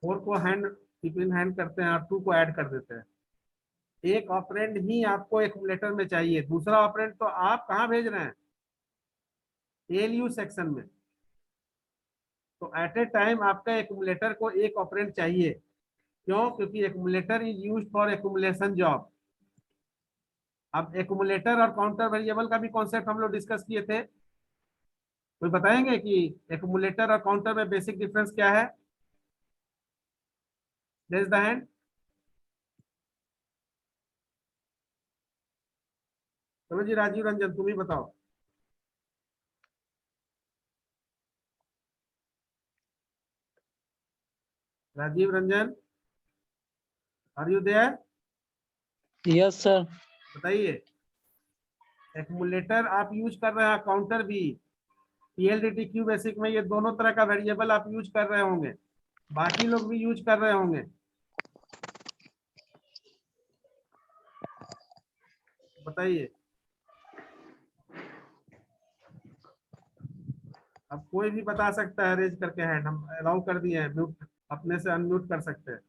4 को हैंड कीप इन हैंड करते हैं और 2 को ऐड कर देते हैं। एक ऑपरेंड ही आपको एक्यूमुलेटर में चाहिए, दूसरा ऑपरेंड तो आप कहाँ भेज रहे हैं? एलयू सेक्शन में। तो एट ए टाइम आपका एक्यूमुलेटर को एक ऑपरेंड चाहिए। क्यों? क्योंकि accumulator is used for accumulation job. अब एक्यूमुलेटर और काउंटर वेरिएबल का भी कॉन्सेप्ट हम लोग डिस्कस किए थे। कोई बताएंगे कि एक्यूमुलेटर और काउंटर में बेसिक डिफरेंस क्या है? Raise the hand. चलो जी, राजीव रंजन तुम ही बताओ। Rajiv Ranjan, are you there? Yes sir. बताइए। एक्यूमुलेटर आप यूज कर रहे हैं, काउंटर भी। पीएलडीटी क्यू बेसिक में ये दोनों तरह का वेरिएबल आप यूज कर रहे होंगे, बाकी लोग भी यूज कर रहे होंगे। बताइए। अब कोई भी बता सकता है रेज करके हैंड, हम अलाउ कर दिए हैं, म्यूट अपने से अनम्यूट कर सकते हैं।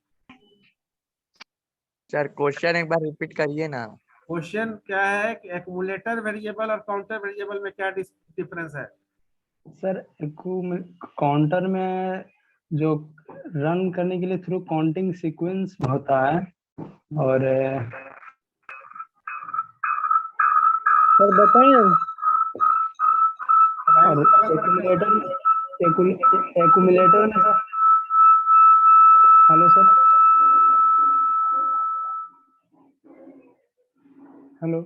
सर क्वेश्चन एक बार रिपीट करिए ना। क्वेश्चन क्या है कि एक्यूमुलेटर वेरिएबल और काउंटर वेरिएबल में क्या डिफरेंस है? सर काउंटर में जो रन करने के लिए थ्रू काउंटिंग सीक्वेंस होता है, और सर बताइए। और एक्यूमुलेटर में सर, हेलो सर, हेलो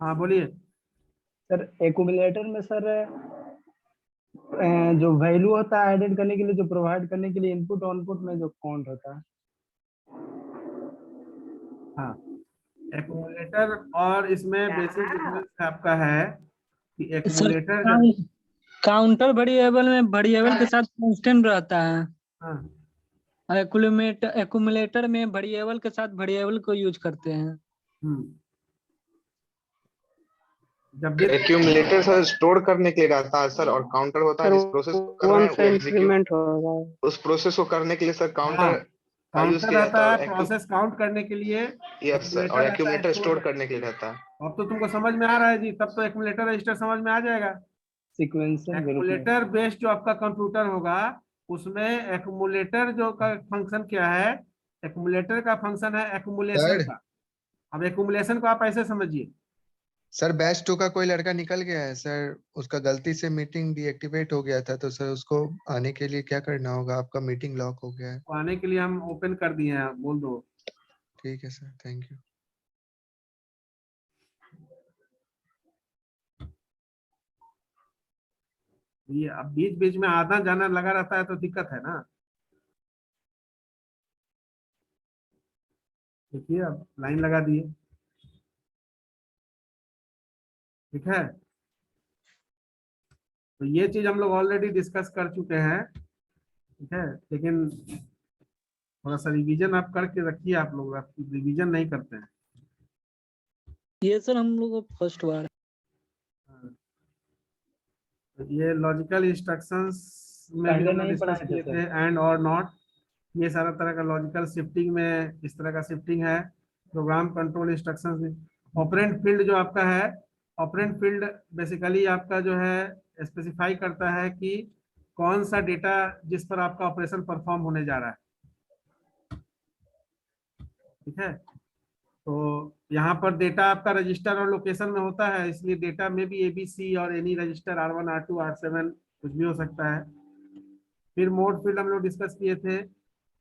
हाँ बोलिए। सर, एक्यूमुलेटर में सर जो वैल्यू होता है एडेड करने के लिए, जो प्रोवाइड करने के लिए इनपुट आउटपुट में जो काउंट होता है। हाँ, एक्यूमुलेटर और इसमें बेसिक डिफरेंस आपका है कि सर एक्यूमुलेटर जब काउंटर वेरिएबल में वेरिएबल के साथ कांस्टेंट रहता है, हाँ और एक्यूमुलेटर में वेरिएबल के साथ वेरिएबल को यूज करते हैं। जब भी एक्यूमुलेटर सर स्टोर करने के लिए रहता है सर, और काउंटर होता है जिस प्रोसेस को कर रहे हैं वो एग्जीक्यूट, उस प्रोसेस को करने के लिए सर काउंटर का यूज काउंटर किया रहता जाता है है। प्रोसेस काउंट करने के लिए। यस सर, और एक्यूमुलेटर स्टोर करने के लिए रहता है। अब तो तुमको समझ में आ रहा है जी, तब तो एक्यूमुलेटर रजिस्टर समझ में आ जाएगा। सीक्वेंसर एक्यूमुलेटर बेस्ड जो आपका कंप्यूटर होगा उसमें एक्यूमुलेटर जो का फंक्शन क्या है? एक्यूमुलेटर का फंक्शन है एक्यूमुलेशन का। अब एक्यूमुलेशन को आप ऐसे समझिए। सर बैच 2 का कोई लड़का निकल गया है सर, उसका गलती से मीटिंग डीएक्टिवेट हो गया था, तो सर उसको आने के लिए क्या करना होगा? आपका मीटिंग लॉक हो गया है। आने के लिए हम ओपन कर दिए हैं, बोल दो। ठीक है सर, थैंक यू। ये अब बीच बीच में आना जाना लगा रहता है तो दिक्कत है ना। देखिए अब लाइन लगा दिए, ठीक है। तो ये चीज हम लोग ऑलरेडी डिस्कस कर चुके हैं, ठीक है। लेकिन थोड़ा सा रिवीजन आप करके रखिए, आप लोग रिवीजन नहीं करते हैं। ये सर हम लोग फर्स्ट बार। तो ये लॉजिकल इंस्ट्रक्शंस में भी पहले हम लोग नहीं डिस्कस पढ़ाए थे किए सर। थे, एंड और नॉट, ये सारा तरह का लॉजिकल शिफ्टिंग में इस तरह का शिफ्टिंग है। Programme control instructions. Operand field जो आपका है, ऑपरेंड फील्ड बेसिकली आपका जो है स्पेसिफाई करता है कि कौन सा डेटा जिस पर आपका ऑपरेशन परफॉर्म होने जा रहा है। ठीक है, तो यहाँ पर डेटा आपका रजिस्टर और लोकेशन में होता है, इसलिए डेटा में भी ABC और any register R1 R2 R7 कुछ भी हो सकता है। फिर मोड फील्ड हम लोग डिस्कस किए थे।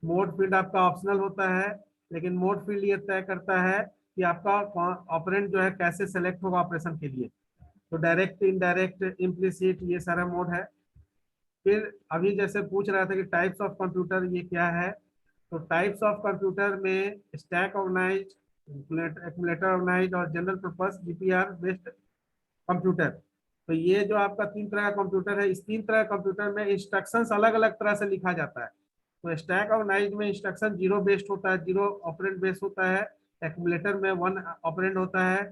मोड फील्ड आपका ऑप्शनल होता है, लेकिन मोड फील्ड ये तय करता है कि आपका ऑपरेंड जो है कैसे सेलेक्ट होगा ऑपरेशन के लिए। तो डायरेक्ट, इनडायरेक्ट, इम्प्लिसिट, ये सारा मोड है। फिर अभी जैसे पूछ रहा था कि टाइप्स ऑफ कंप्यूटर ये क्या है, तो टाइप्स ऑफ कंप्यूटर में स्टैक ऑर्गेनाइज्ड, एक्यूमुलेटर ऑर्गेनाइज्ड और general purpose GPR based computer. तो ये जो आपका 3 तरह का कंप्यूटर है, इस 3 तरह का कंप्यूटर में इंस्ट्रक्शंस अलग अलग तरह से लिखा जाता है। तो स्टैक ऑर्गेनाइज्ड में इंस्ट्रक्शन 0 बेस्ड होता है, 0 ऑपरेंड बेस्ड होता है। एक्यूमुलेटर में 1 ऑपरेंड होता है।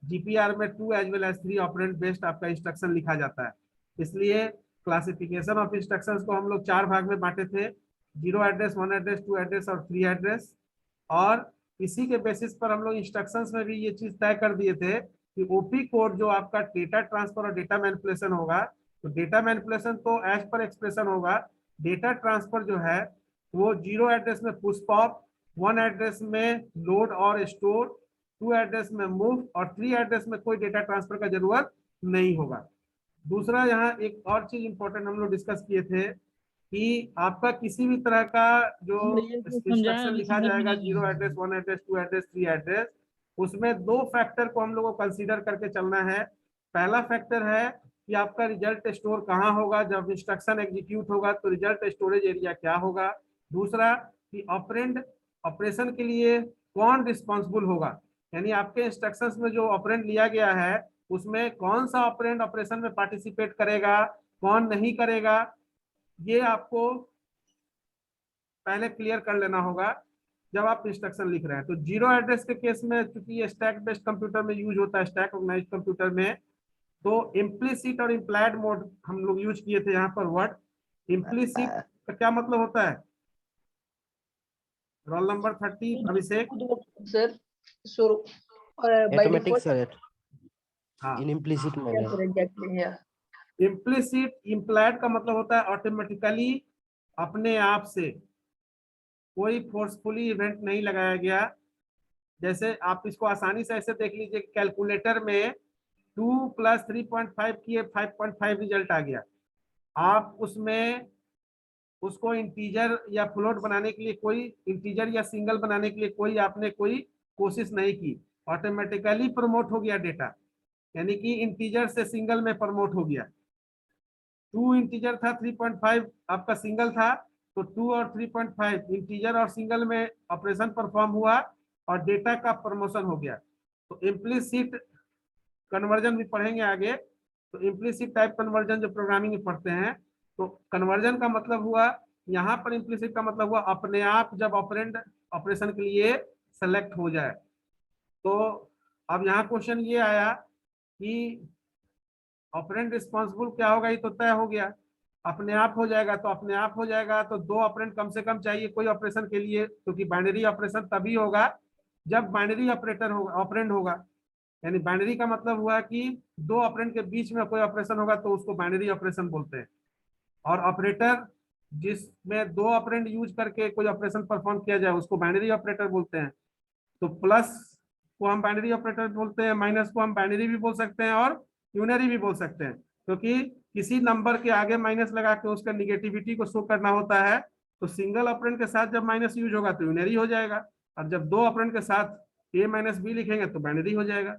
GPR में 2 as well as 3 operand based आपका इंस्ट्रक्शन लिखा जाता है। इसलिए क्लासिफिकेशन ऑफ इंस्ट्रक्शंस को हम लोग 4 भाग में बांटे थे, 0 एड्रेस, 1 एड्रेस, 2 एड्रेस और 3 एड्रेस। और इसी के बेसिस पर हम लोग इंस्ट्रक्शंस में भी ये चीज तय कर दिए थे कि ओपी कोड जो आपका डेटा ट्रांसफर और डेटा मैनिपुलेशन होगा, तो डेटा मैनिपुलेशन तो एज पर एक्सप्रेशन होगा, डेटा ट्रांसफर जो है वो 0 एड्रेस में पुश पॉप, 1 एड्रेस में लोड और स्टोर, 2 एड्रेस में मूव और 3 एड्रेस में कोई डेटा ट्रांसफर का जरूरत नहीं होगा। दूसरा, यहाँ एक और चीज इंपॉर्टेंट हम लोग डिस्कस किए थे कि आपका किसी भी तरह का जो इंस्ट्रक्शन लिखा जाएगा, 0 एड्रेस, 1 एड्रेस, 2 एड्रेस, 3 एड्रेस, उसमें 2 फैक्टर को हम लोगों को कंसीडर करके चलना है। पहला फैक्टर है कि आपका रिजल्ट स्टोर कहाँ होगा, जब इंस्ट्रक्शन एग्जीक्यूट होगा तो रिजल्ट स्टोरेज एरिया क्या होगा। दूसरा कि ऑपरेंड ऑपरेशन के लिए कौन रिस्पॉन्सिबल होगा, यानी आपके इंस्ट्रक्शंस में जो ऑपरेंड लिया गया है उसमें कौन सा ऑपरेंड ऑपरेशन में पार्टिसिपेट करेगा, कौन नहीं करेगा, ये आपको पहले क्लियर कर लेना होगा जब आप इंस्ट्रक्शन लिख रहे हैं। तो 0 एड्रेस के केस में, चूंकि ये स्टैक बेस्ड कंप्यूटर में यूज होता है, स्टैक ऑर्गेनाइज्ड कंप्यूटर में, तो इम्प्लिसिट और इम्प्लाइड मोड हम लोग यूज किए थे। यहाँ पर वर्ड इम्प्लिसिट का क्या मतलब होता है? रोल नंबर 30 अभिषेक सर। सो ऑटोमेटिक सर, हाँ, इन इम्प्लिसिट मैनर। इम्प्लिसिट इम्प्लाइड का मतलब होता है ऑटोमेटिकली, अपने आप से, कोई फोर्सफुली इवेंट नहीं लगाया गया। जैसे आप इसको आसानी से ऐसे देख लीजिए, कैलकुलेटर में 2 + 3.5 किए 5.5 रिजल्ट आ गया। आप उसमें उसको इंटीजर या फ्लोट बनाने के लिए कोई, इंटीजर या सिंगल बनाने के लिए कोई आपने कोई कोशिश नहीं की, ऑटोमेटिकली प्रमोट हो गया डेटा, यानी कि इंटीजर से सिंगल में प्रमोट हो गया। 2 इंटीजर था, 3.5 आपका सिंगल था, तो 2 और 3.5 इंटीजर और सिंगल में ऑपरेशन परफॉर्म हुआ और डेटा का प्रमोशन हो गया। तो इम्प्लिसिट कन्वर्जन भी पढ़ेंगे आगे। तो इम्प्लिसिट टाइप कन्वर्जन जो प्रोग्रामिंग में पढ़ते हैं, तो कन्वर्जन का मतलब हुआ, यहाँ पर इम्प्लिसिट का मतलब हुआ अपने आप जब ऑपरेंड ऑपरेशन के लिए सेलेक्ट हो जाए। तो अब यहाँ क्वेश्चन ये आया कि ऑपरेंड रिस्पॉन्सिबल क्या होगा, ये तो तय हो गया, अपने आप हो जाएगा। तो अपने आप हो जाएगा तो 2 ऑपरेंड कम से कम चाहिए कोई ऑपरेशन के लिए, क्योंकि बाइनरी ऑपरेशन तभी होगा जब बाइनरी ऑपरेटर होगा, ऑपरेंड होगा। यानी बाइनरी का मतलब हुआ कि 2 ऑपरेंड के बीच में कोई ऑपरेशन होगा तो उसको बाइनरी ऑपरेशन बोलते हैं। और ऑपरेटर जिसमें 2 ऑपरेंड यूज करके कोई ऑपरेशन परफॉर्म किया जाए उसको बाइनरी ऑपरेटर बोलते हैं। तो प्लस को हम बाइनरी ऑपरेटर बोलते हैं, माइनस को हम बाइनरी भी बोल सकते हैं और यूनरी भी बोल सकते हैं, क्योंकि किसी नंबर के आगे माइनस लगा के उसका निगेटिविटी को शो करना होता है। तो सिंगल ऑपरेंड के साथ जब माइनस यूज होगा तो यूनरी हो जाएगा, और जब 2 ऑपरेंड के साथ A-B लिखेंगे तो बाइनरी हो जाएगा,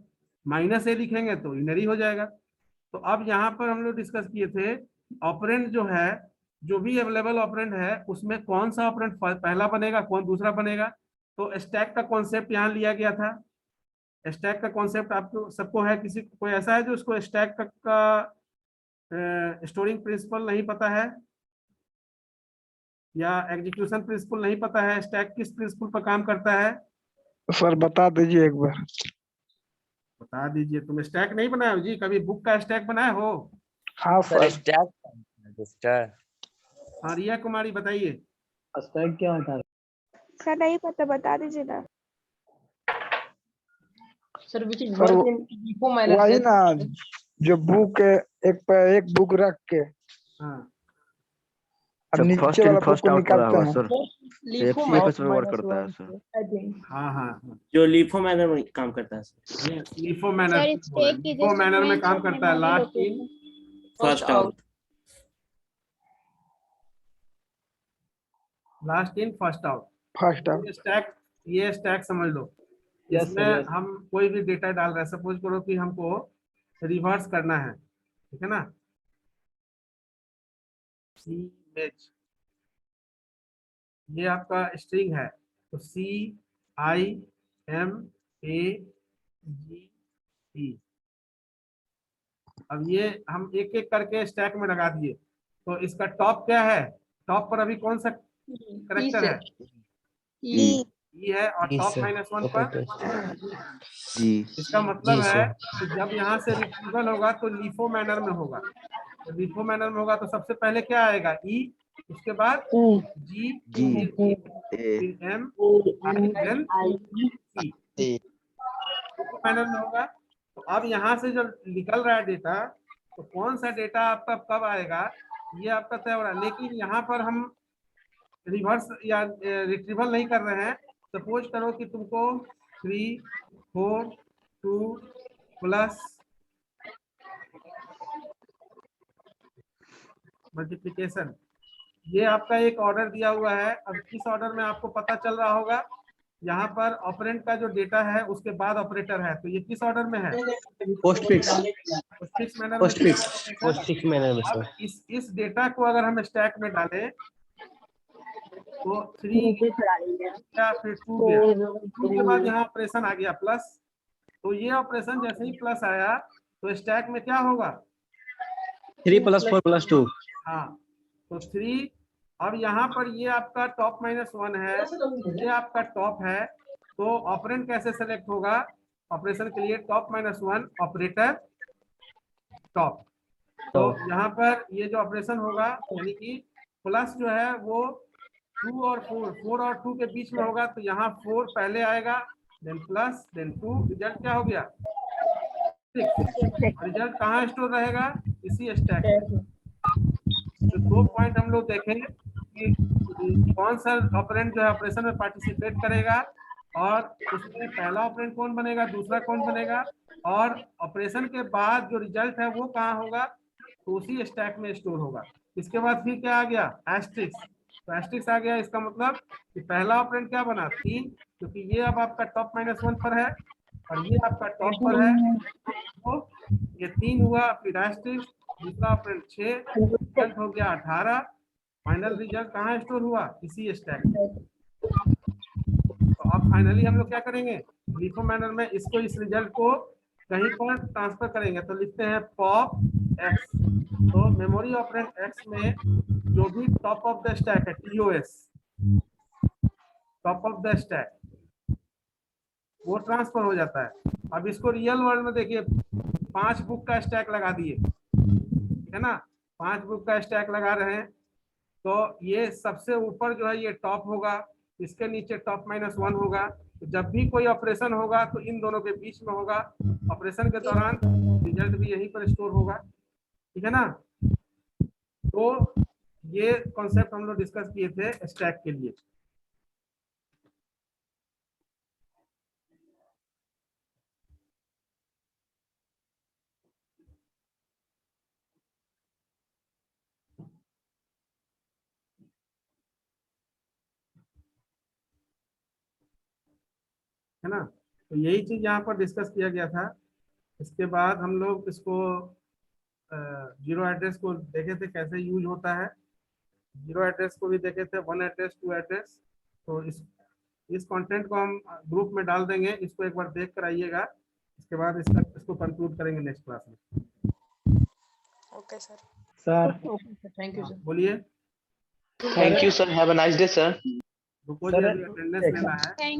-A लिखेंगे तो यूनरी हो जाएगा। तो अब यहाँ पर हम लोग डिस्कस किए थे ऑपरेंड जो है, जो भी अवेलेबल ऑपरेंड है उसमें कौन सा ऑपरेंड पहला बनेगा, कौन दूसरा बनेगा। तो स्टैक का कॉन्सेप्ट यहाँ लिया गया था। स्टैक का कॉन्सेप्ट आपको सबको है, किसी कोई ऐसा है जो उसको स्टैक का स्टोरिंग प्रिंसिपल नहीं पता है या एग्जीक्यूशन प्रिंसिपल नहीं पता है, स्टैक किस प्रिंसिपल पर काम करता है? सर बता दीजिए एक बार। बता दीजिए। तुम स्टैक नहीं बनाए हो जी, कभी बुक का स्टैक बनाए हो? हाँ सर। स्टैक। हाँ, रिया कुमारी बताइए। स्टैक क्या होता है? सर नहीं पता, बता दीजिए ना। Sir which is sir work in LIFO minus वही ना, जो बुक एक पे एक बुक रख के हाँ और जब नीचे फर्स्ट इन वाला बुक फर्स्ट को आउट वाला निकालते होगा हैं। सर, LIFO एक माइनस पे वर्क करता है सर। I think. हाँ हाँ हाँ, जो लीफो मैनर में काम करता है सर। ये लीफो मैनर, सर स्टैक की लीफो मैनर में काम करता है। Last in first out. Last in first out. First out. ये स्टैक समझ लो। यस इसमें सर, यस। हम कोई भी डेटा डाल रहे हैं, सपोज करो कि हमको रिवर्स करना है, ठीक है ना, इमेज, ये आपका स्ट्रिंग है, तो CIMAGE। अब ये हम एक एक करके स्टैक में लगा दिए, तो इसका टॉप क्या है? टॉप पर अभी कौन सा करेक्टर है? ई ई है, और टॉप -1 पर जी। इसका मतलब है कि जब यहाँ से रिट्रीवल होगा तो लीफो मैनर में होगा। तो लीफो मैनर में होगा तो सबसे पहले क्या आएगा? ई, उसके बाद जी, जी फिर एम, देन सी। लीफो मैनर में होगा। तो अब यहाँ से जब निकल रहा है डेटा, तो कौन सा डेटा आपका कब आएगा ये आपका तय हो रहा है। लेकिन यहाँ पर हम रिवर्स या रिट्रीवल नहीं कर रहे हैं। सपोज करो कि तुमको 3, 4, 2 प्लस मल्टीप्लिकेशन, ये आपका एक ऑर्डर दिया हुआ है। अब इस ऑर्डर में आपको पता चल रहा होगा यहाँ पर ऑपरेंड का जो डेटा है उसके बाद ऑपरेटर है, तो ये किस ऑर्डर में है? पोस्टफिक्स मैनर में। पोस्टफिक्स मैनर में सर। अब इस डेटा को अगर हम स्टैक में डालें तो 3 या फिर 2 गया, 2 के बाद यहाँ ऑपरेशन आ गया प्लस, तो ये ऑपरेशन जैसे ही प्लस आया तो स्टैक में क्या होगा? 3 + 4 + 2। हाँ, तो 3। अब यहाँ पर ये आपका टॉप -1 है, ये आपका टॉप है, तो ऑपरेंड कैसे सेलेक्ट होगा? ऑपरेशन के लिए टॉप -1 ऑपरेटर टॉप। तो यहाँ पर ये जो ऑपरेशन होगा यानी कि प्लस जो है वो 2 और 4 और 2 के बीच में होगा, तो यहाँ 4 पहले आएगा, देन प्लस, देन 2, रिजल्ट क्या हो गया? 6। रिजल्ट कहाँ स्टोर रहेगा? इसी स्टैक में। तो 2 पॉइंट हम लोग देखेंगे कि कौन सा ऑपरेंड जो है ऑपरेशन में पार्टिसिपेट करेगा, और उसमें पहला ऑपरेंड कौन बनेगा, दूसरा कौन बनेगा, और ऑपरेशन के बाद जो रिजल्ट है वो कहाँ होगा? तो उसी स्टैक में स्टोर होगा। इसके बाद फिर क्या आ गया? एस्ट्रिक्स। तो एस्ट्रिक्स आ गया, इसका मतलब कि पहला ऑपरेंड क्या बना? 3, क्योंकि ये अब आपका टॉप -1 पर है और ये आपका टॉप पर है, तो ये 3 हुआ, फिर एस्ट्रिक्स, दूसरा ऑपरेंड 6, रिजल्ट हो गया 18। फाइनल रिजल्ट कहाँ स्टोर हुआ? इसी स्टैक में। तो अब फाइनली हम लोग क्या करेंगे? लिफो मैनर में इसको, इस रिजल्ट को कहीं पर ट्रांसफर करेंगे, तो लिखते हैं पॉप एक्स। तो मेमोरी ऑपरेंड एक्स में जो भी टॉप ऑफ द स्टैक है, TOS, top of the stack, वो ट्रांसफर हो जाता है। अब इसको रियल वर्ल्ड में देखिए, 5 बुक का स्टैक लगा दिए, ठीक है ना, 5 बुक का स्टैक लगा रहे हैं, तो ये सबसे ऊपर जो है ये टॉप होगा, इसके नीचे टॉप -1 होगा। तो जब भी कोई ऑपरेशन होगा तो इन दोनों के बीच में होगा, ऑपरेशन के दौरान रिजल्ट भी यहीं पर स्टोर होगा, ठीक है ना। तो ये कॉन्सेप्ट हम लोग डिस्कस किए थे स्टैक के लिए। है ना, तो यही चीज यहाँ पर डिस्कस किया गया था। इसके बाद हम लोग इसको जीरो एड्रेस को देखे थे कैसे यूज होता है, जीरो एड्रेस को भी देखे थे, 1 एड्रेस, 2 एड्रेस। तो इस कंटेंट को हम ग्रुप में डाल देंगे, इसको एक बार देख कर आइएगा, इसके बाद इसको कंक्लूड करेंगे नेक्स्ट क्लास में। Okay sir. Sir thank you sir. बोलिए। Thank you sir, have a nice day sir. रुको जी, अभी अटेंडेंस लेना है। थैंक